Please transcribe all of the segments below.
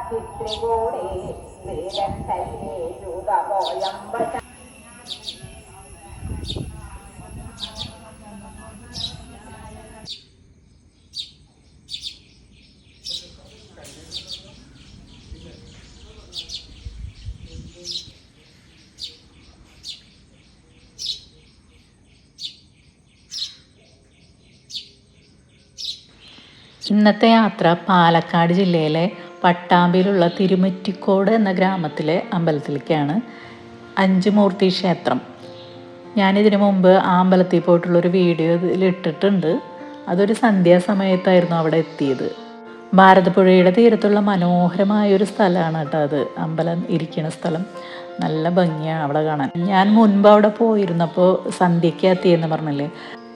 ചിത്രികൂടി ശ്രീരക്ഷയൂതപോയമ്പ ഇന്നത്തെ യാത്ര പാലക്കാട് ജില്ലയിലെ പട്ടാമ്പിയിലുള്ള തിരുമുറ്റിക്കോട് എന്ന ഗ്രാമത്തിലെ അമ്പലത്തിലേക്കാണ്. അഞ്ചുമൂർത്തി ക്ഷേത്രം. ഞാനിതിനു മുമ്പ് ആ അമ്പലത്തിൽ പോയിട്ടുള്ളൊരു വീഡിയോ ഇതിലിട്ടിട്ടുണ്ട്. അതൊരു സന്ധ്യാസമയത്തായിരുന്നു അവിടെ എത്തിയത്. ഭാരതപ്പുഴയുടെ തീരത്തുള്ള മനോഹരമായൊരു സ്ഥലമാണ് കേട്ടോ അത്. അമ്പലം ഇരിക്കുന്ന സ്ഥലം നല്ല ഭംഗിയാണ് അവിടെ കാണാൻ. ഞാൻ മുൻപ് അവിടെ പോയിരുന്നപ്പോൾ സന്ധ്യയ്ക്ക് എത്തിയെന്ന് പറഞ്ഞില്ലേ,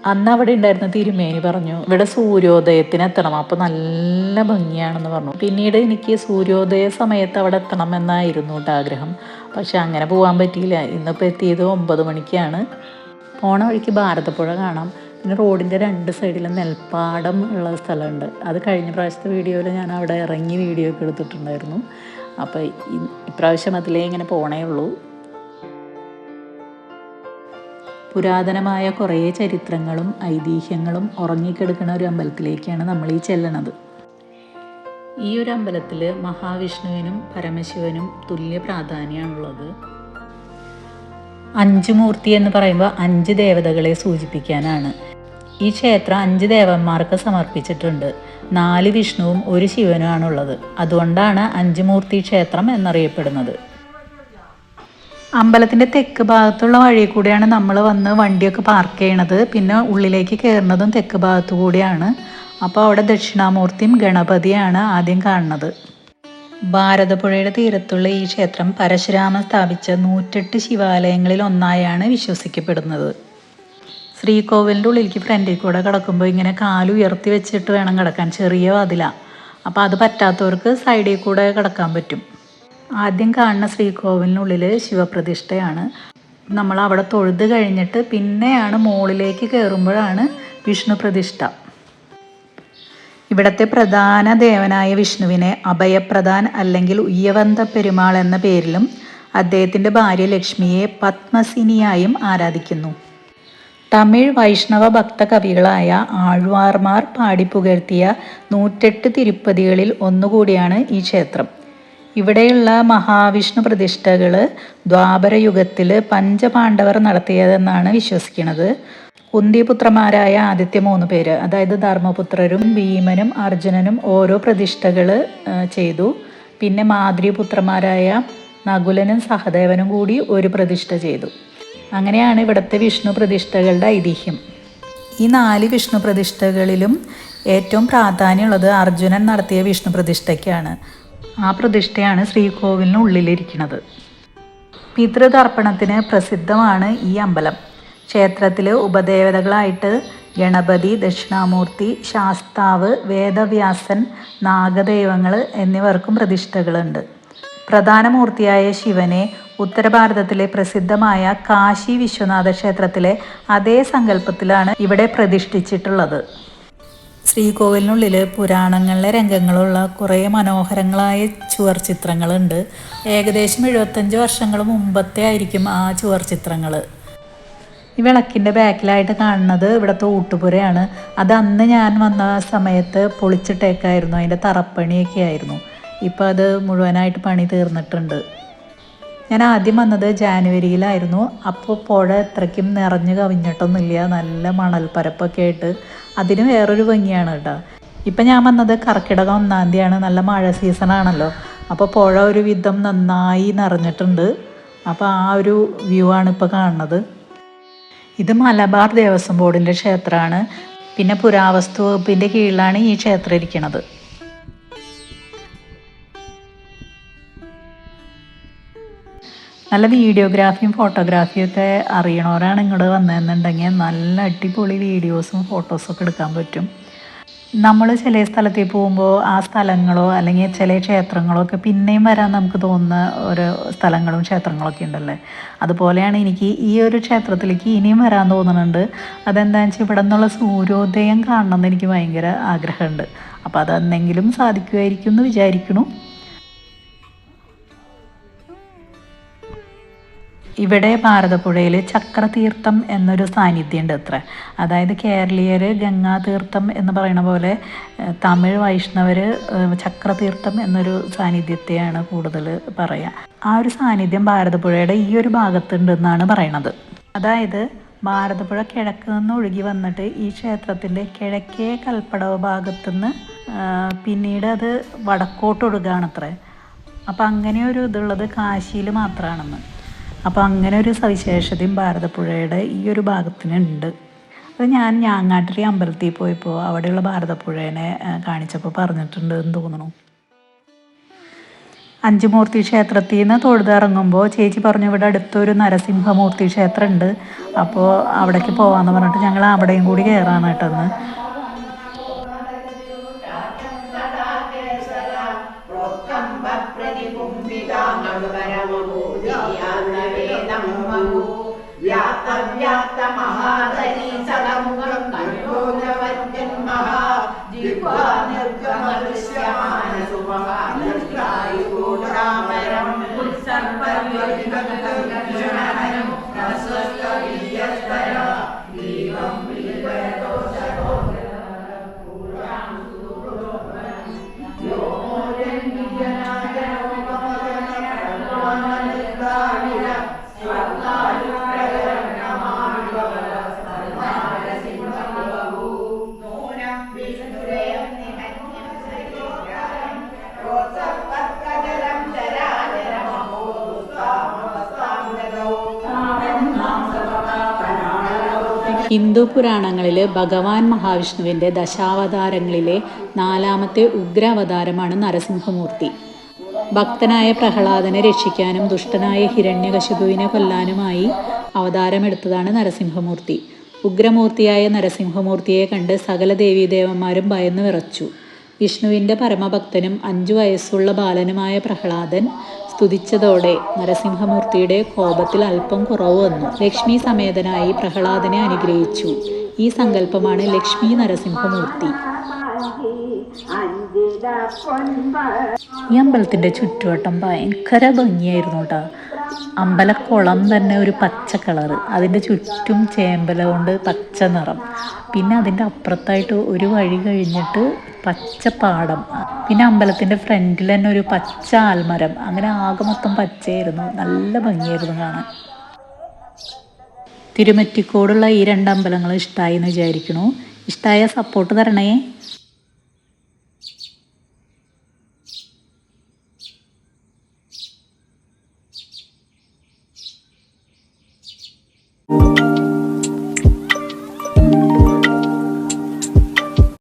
അന്ന് അവിടെ ഉണ്ടായിരുന്ന തിരുമേനി പറഞ്ഞു ഇവിടെ സൂര്യോദയത്തിന് എത്തണം, അപ്പോൾ നല്ല ഭംഗിയാണെന്ന് പറഞ്ഞു. പിന്നീട് എനിക്ക് സൂര്യോദയ സമയത്ത് അവിടെ എത്തണം എന്നായിരുന്നു കേട്ടോ ആഗ്രഹം. പക്ഷെ അങ്ങനെ പോകാൻ പറ്റിയില്ല. ഇന്നിപ്പോൾ എത്തിയത് 9 മണിക്കാണ്. പോണ വഴിക്ക് ഭാരതപ്പുഴ കാണാം. പിന്നെ റോഡിൻ്റെ 2 സൈഡിലും നെൽപ്പാടം ഉള്ള സ്ഥലമുണ്ട്. അത് കഴിഞ്ഞ പ്രാവശ്യത്തെ വീഡിയോയിൽ ഞാൻ അവിടെ ഇറങ്ങി വീഡിയോ ഒക്കെ എടുത്തിട്ടുണ്ടായിരുന്നു. അപ്പോൾ ഇപ്രാവശ്യം അതിലേ ഇങ്ങനെ പോണേ ഉള്ളൂ. പുരാതനമായ കുറേ ചരിത്രങ്ങളും ഐതിഹ്യങ്ങളും ഉറങ്ങിക്കിടക്കുന്ന ഒരു അമ്പലത്തിലേക്കാണ് നമ്മൾ ഈ ചെല്ലണത്. ഈ ഒരു അമ്പലത്തിൽ മഹാവിഷ്ണുവിനും പരമശിവനും തുല്യ പ്രാധാന്യമാണുള്ളത്. അഞ്ചുമൂർത്തി എന്ന് പറയുമ്പോൾ 5 ദേവതകളെ സൂചിപ്പിക്കാനാണ്. ഈ ക്ഷേത്രം 5 ദേവന്മാർക്ക് സമർപ്പിച്ചിട്ടുണ്ട്. 4 വിഷ്ണുവും 1 ശിവനുമാണുള്ളത്. അതുകൊണ്ടാണ് അഞ്ചുമൂർത്തി ക്ഷേത്രം എന്നറിയപ്പെടുന്നത്. അമ്പലത്തിൻ്റെ തെക്ക് ഭാഗത്തുള്ള വഴി കൂടിയാണ് നമ്മൾ വന്ന് വണ്ടിയൊക്കെ പാർക്ക് ചെയ്യണത്. പിന്നെ ഉള്ളിലേക്ക് കയറുന്നതും തെക്ക് ഭാഗത്തു കൂടിയാണ്. അപ്പോൾ അവിടെ ദക്ഷിണാമൂർത്തിയും ഗണപതിയാണ് ആദ്യം കാണുന്നത്. ഭാരതപ്പുഴയുടെ തീരത്തുള്ള ഈ ക്ഷേത്രം പരശുരാമൻ സ്ഥാപിച്ച 108 ശിവാലയങ്ങളിൽ ഒന്നായാണ് വിശ്വസിക്കപ്പെടുന്നത്. ശ്രീകോവിലിൻ്റെ ഉള്ളിലേക്ക് ഫ്രണ്ടിൽ കൂടെ കിടക്കുമ്പോൾ ഇങ്ങനെ കാല് ഉയർത്തി വെച്ചിട്ട് വേണം കിടക്കാൻ. ചെറിയ വാതിലാണ്. അപ്പോൾ അത് പറ്റാത്തവർക്ക് സൈഡിൽ കൂടെ കിടക്കാൻ പറ്റും. ആദ്യം കാണുന്ന ശ്രീകോവിലിനുള്ളിൽ ശിവപ്രതിഷ്ഠയാണ്. നമ്മൾ അവിടെ തൊഴുത് കഴിഞ്ഞിട്ട് പിന്നെയാണ് മുകളിലേക്ക് കയറുമ്പോഴാണ് വിഷ്ണു പ്രതിഷ്ഠ. ഇവിടുത്തെ പ്രധാന ദേവനായ വിഷ്ണുവിനെ അഭയപ്രദാൻ അല്ലെങ്കിൽ ഉയ്യവന്ത പെരുമാൾ എന്ന പേരിലും അദ്ദേഹത്തിൻ്റെ ഭാര്യ ലക്ഷ്മിയെ പത്മസിനിയായും ആരാധിക്കുന്നു. തമിഴ് വൈഷ്ണവ ഭക്ത കവികളായ ആഴ്വാർമാർ പാടിപ്പുകഴ്ത്തിയ 108 തിരുപ്പതികളിൽ ഒന്നുകൂടിയാണ് ഈ ക്ഷേത്രം. ഇവിടെയുള്ള മഹാവിഷ്ണു പ്രതിഷ്ഠകൾ ദ്വാപരയുഗത്തിൽ പഞ്ചപാണ്ഡവർ നടത്തിയതെന്നാണ് വിശ്വസിക്കുന്നത്. കുന്തിപുത്രന്മാരായ ആദ്യത്തെ 3 പേര്, അതായത് ധർമ്മപുത്രരും ഭീമനും അർജുനനും ഓരോ പ്രതിഷ്ഠകൾ ചെയ്തു. പിന്നെ മാതൃപുത്രന്മാരായ നകുലനും സഹദേവനും കൂടി ഒരു പ്രതിഷ്ഠ ചെയ്തു. അങ്ങനെയാണ് ഇവിടുത്തെ വിഷ്ണു പ്രതിഷ്ഠകളുടെ ഐതിഹ്യം. ഈ 4 വിഷ്ണു പ്രതിഷ്ഠകളിലും ഏറ്റവും പ്രാധാന്യമുള്ളത് അർജുനൻ നടത്തിയ വിഷ്ണു പ്രതിഷ്ഠയ്ക്കാണ്. ആ പ്രതിഷ്ഠയാണ് ശ്രീകോവിലിന് ഉള്ളിലിരിക്കുന്നത്. പിതൃതർപ്പണത്തിന് പ്രസിദ്ധമാണ് ഈ അമ്പലം. ക്ഷേത്രത്തിൽ ഉപദേവതകളായിട്ട് ഗണപതി, ദക്ഷിണാമൂർത്തി, ശാസ്താവ്, വേദവ്യാസൻ, നാഗദൈവങ്ങൾ എന്നിവർക്കും പ്രതിഷ്ഠകളുണ്ട്. പ്രധാന മൂർത്തിയായ ശിവനെ ഉത്തരഭാരതത്തിലെ പ്രസിദ്ധമായ കാശി വിശ്വനാഥ ക്ഷേത്രത്തിലെ അതേ സങ്കല്പത്തിലാണ് ഇവിടെ പ്രതിഷ്ഠിച്ചിട്ടുള്ളത്. ശ്രീകോവിലിനുള്ളിൽ പുരാണങ്ങളിലെ രംഗങ്ങളുള്ള കുറേ മനോഹരങ്ങളായ ചുവർ ചിത്രങ്ങളുണ്ട്. ഏകദേശം 75 വർഷങ്ങൾ മുമ്പത്തെ ആയിരിക്കും ആ ചുവർ ചിത്രങ്ങൾ. ഈ വിളക്കിൻ്റെ ബാക്കിലായിട്ട് കാണുന്നത് ഇവിടുത്തെ ഊട്ടുപുരയാണ്. അത് അന്ന് ഞാൻ വന്ന സമയത്ത് പൊളിച്ചിട്ടേക്കായിരുന്നു. അതിൻ്റെ തറപ്പണിയൊക്കെ ആയിരുന്നു. ഇപ്പോൾ അത് മുഴുവനായിട്ട് പണി തീർന്നിട്ടുണ്ട്. ഞാൻ ആദ്യം വന്നത് ജാനുവരിയിലായിരുന്നു. അപ്പോൾ പുഴ അത്രയ്ക്കും നിറഞ്ഞു കവിഞ്ഞിട്ടൊന്നുമില്ല. നല്ല മണൽപ്പരപ്പൊക്കെ ആയിട്ട് അതിന് വേറൊരു ഭംഗിയാണ് കേട്ടോ. ഇപ്പം ഞാൻ വന്നത് കർക്കിടകം 1-ാം തീയതിയാണ്. നല്ല മഴ സീസണാണല്ലോ. അപ്പോൾ പുഴ ഒരു വിധം നന്നായി നിറഞ്ഞിട്ടുണ്ട്. അപ്പോൾ ആ ഒരു വ്യൂ ആണ് ഇപ്പോൾ കാണുന്നത്. ഇത് മലബാർ ദേവസ്വം ബോർഡിൻ്റെ ക്ഷേത്രമാണ്. പിന്നെ പുരാവസ്തു വകുപ്പിൻ്റെ കീഴിലാണ് ഈ ക്ഷേത്രം ഇരിക്കുന്നത്. നല്ല വീഡിയോഗ്രാഫിയും ഫോട്ടോഗ്രാഫിയും ഒക്കെ അറിയണവരാണ് ഇങ്ങോട്ട് വന്നതെന്നുണ്ടെങ്കിൽ നല്ല അടിപൊളി വീഡിയോസും ഫോട്ടോസും ഒക്കെ എടുക്കാൻ പറ്റും. നമ്മൾ ചില സ്ഥലത്തിൽ പോകുമ്പോൾ ആ സ്ഥലങ്ങളോ അല്ലെങ്കിൽ ചില ക്ഷേത്രങ്ങളോ ഒക്കെ പിന്നെയും വരാൻ നമുക്ക് തോന്നുന്ന ഓരോ സ്ഥലങ്ങളും ക്ഷേത്രങ്ങളൊക്കെ ഉണ്ടല്ലേ. അതുപോലെയാണ് എനിക്ക് ഈ ഒരു ക്ഷേത്രത്തിലേക്ക് ഇനിയും വരാൻ തോന്നുന്നുണ്ട്. അതെന്താണെന്ന് വെച്ചാൽ ഇവിടെ നിന്നുള്ള സൂര്യോദയം കാണണമെന്ന് എനിക്ക് ഭയങ്കര ആഗ്രഹമുണ്ട്. അപ്പോൾ അതെന്തെങ്കിലും സാധിക്കുമായിരിക്കും എന്ന് വിചാരിക്കുന്നു. ഇവിടെ ഭാരതപ്പുഴയിൽ ചക്രതീർത്ഥം എന്നൊരു സാന്നിധ്യം ഉണ്ട് അത്ര. അതായത് കേരളീയർ ഗംഗാതീർത്ഥം എന്ന് പറയുന്ന പോലെ തമിഴ് വൈഷ്ണവർ ചക്രതീർത്ഥം എന്നൊരു സാന്നിധ്യത്തെയാണ് കൂടുതൽ പറയുക. ആ ഒരു സാന്നിധ്യം ഭാരതപ്പുഴയുടെ ഈ ഒരു ഭാഗത്തുണ്ടെന്നാണ് പറയണത്. അതായത് ഭാരതപ്പുഴ കിഴക്ക് നിന്ന് ഒഴുകി വന്നിട്ട് ഈ ക്ഷേത്രത്തിൻ്റെ കിഴക്കേ കൽപ്പടവ് ഭാഗത്തുനിന്ന് പിന്നീട് അത് വടക്കോട്ട് ഒഴുകുകയാണത്രേ. അപ്പം അങ്ങനെ ഒരു ഇതുള്ളത് കാശിയിൽ മാത്രമാണെന്ന്. അപ്പോൾ അങ്ങനെ ഒരു സവിശേഷതയും ഭാരതപ്പുഴയുടെ ഈ ഒരു ഭാഗത്തിനുണ്ട്. അത് ഞാൻ ഞാങ്ങാട്ടിരി അമ്പലത്തിൽ പോയപ്പോൾ അവിടെയുള്ള ഭാരതപ്പുഴേനെ കാണിച്ചപ്പോൾ പറഞ്ഞിട്ടുണ്ട് എന്ന് തോന്നുന്നു. അഞ്ചുമൂർത്തി ക്ഷേത്രത്തിൽ നിന്ന് തൊഴുതിറങ്ങുമ്പോൾ ചേച്ചി പറഞ്ഞു ഇവിടെ അടുത്തൊരു നരസിംഹമൂർത്തി ക്ഷേത്രമുണ്ട്, അപ്പോൾ അവിടേക്ക് പോകാമെന്ന് പറഞ്ഞിട്ട് ഞങ്ങൾ അവിടെയും കൂടി കയറാണ് കേട്ടെന്ന്. ഹിന്ദു പുരാണങ്ങളിൽ ഭഗവാൻ മഹാവിഷ്ണുവിൻ്റെ ദശാവതാരങ്ങളിലെ 4ാമത്തെ ഉഗ്ര അവതാരമാണ് നരസിംഹമൂർത്തി. ഭക്തനായ പ്രഹ്ലാദനെ രക്ഷിക്കാനും ദുഷ്ടനായ ഹിരണ്യകശിപുവിനെ കൊല്ലാനുമായി അവതാരമെടുത്തതാണ് നരസിംഹമൂർത്തി. ഉഗ്രമൂർത്തിയായ നരസിംഹമൂർത്തിയെ കണ്ട് സകല ദേവീദേവന്മാരും ഭയന്നു വിറച്ചു. വിഷ്ണുവിൻ്റെ പരമഭക്തനും 5 വയസ്സുള്ള ബാലനുമായ പ്രഹ്ലാദൻ സ്തുതിച്ചതോടെ നരസിംഹമൂർത്തിയുടെ കോപത്തിൽ അല്പം കുറവ് വന്നു. ലക്ഷ്മി സമേതനായി പ്രഹ്ലാദനെ അനുഗ്രഹിച്ചു. ഈ സങ്കല്പമാണ് ലക്ഷ്മി നരസിംഹമൂർത്തി. ഈ അമ്പലത്തിൻ്റെ ചുറ്റുവട്ടം ഭയങ്കര ഭംഗിയായിരുന്നു കേട്ടോ. അമ്പലക്കുളം തന്നെ ഒരു പച്ച കളറ്, അതിൻ്റെ ചുറ്റും ചേമ്പല കൊണ്ട് പച്ച നിറം, പിന്നെ അതിൻ്റെ അപ്പുറത്തായിട്ട് ഒരു വഴി കഴിഞ്ഞിട്ട് പച്ച പാടം, പിന്നെ അമ്പലത്തിൻ്റെ ഫ്രണ്ടിൽ തന്നെ ഒരു പച്ച ആൽമരം. അങ്ങനെ ആകെ മൊത്തം പച്ചയായിരുന്നു, നല്ല ഭംഗിയായിരുന്നു കാണാൻ. തിരുമറ്റിക്കോടുള്ള ഈ 2 അമ്പലങ്ങളും ഇഷ്ടമായി എന്ന് വിചാരിക്കണു. ഇഷ്ടമായ സപ്പോർട്ട് തരണേ.